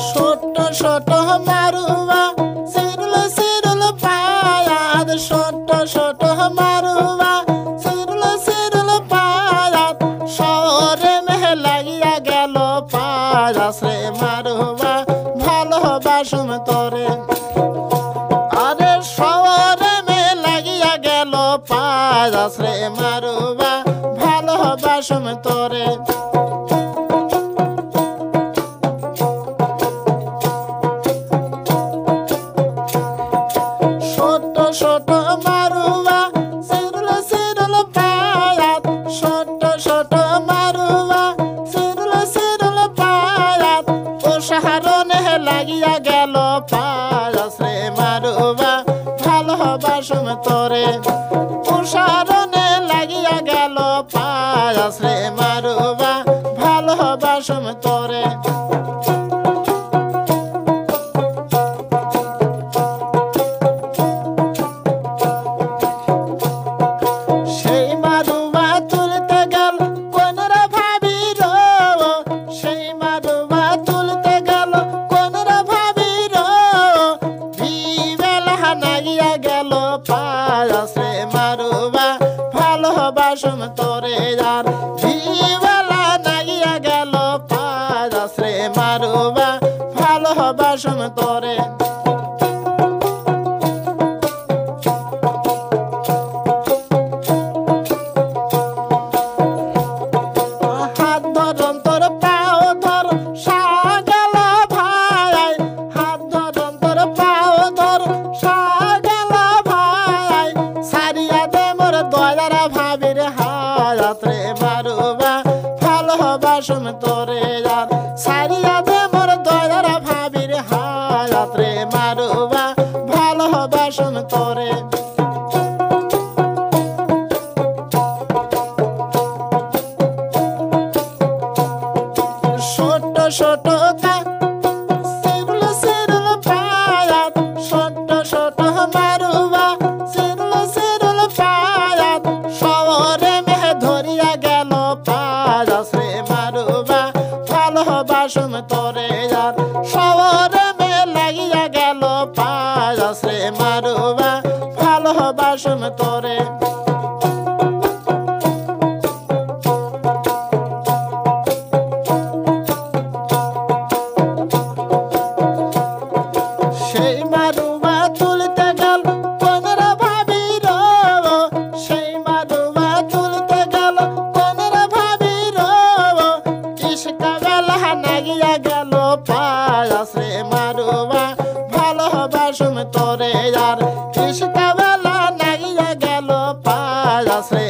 ছোট ছোট মারুবা সিরুল সিরুল পায়াত ছোট ছোট মারুবা সিরুল সিরুল পায়াত শহরে মেহে লাগিয়া গেল পায়াস রে মারুবা ভালোবাসুম তোরে আরে শহরে মেহে লাগিয়া গেল পায়াস রে মারুবা ভালোবাসুম তোরে ছোট মারুবা সিরুল সিরুল পায়াত ছোট ছোট মারুবা সিরুল সিরুল পায়াত ও সাহারনে লাগিয়া গেল পায়াস রে মারুবা ভালোবাসুম তোরে ও সাহারনে লাগিয়া গেল পায়াস রে মারুবা ভালোবাসুম তোরে পায়াস রে মারুবা ভালোবাসুম তোরে আর ভিবেলা নাগিয়া গেল পায়াস রে মারুবা ভালোবাসুম তোরে হাত ধরম তোর পাও ধর সাগেল ভাই হাত ধরম তোর পাও ধর ভাবির হায়াত রে মারুবা ভালোবাসুম তোরে আর সারিয়া দে মোর দয়ার ভাবির হায়াত রে মারুবা ভালোবাসুম তোরে ছোট ছোট সিরুল সিরুল পায়াত ছোট ছোট মারুবা সিরুল সিরুল পায়াত শহরে মেহে ধরিয়া গেল পায়াস রে মারুবা ভালোবাসুম তোরে আর শহরে মেহে লাগিয়া গেল পায়াস রে মারুবা ভালোবাসুম তোরে সেই মারুবা তুলতে গেল কোনরা ভাবির সেই মারুবা তুলতে গেল কোনরা ভাবির ইশকা বেলা নাগিয়া গেল পায়াস রে মারুবা ভালোবাসুম তোরে আর ইশকা বেলা নাগিয়া গেল পায়াস রে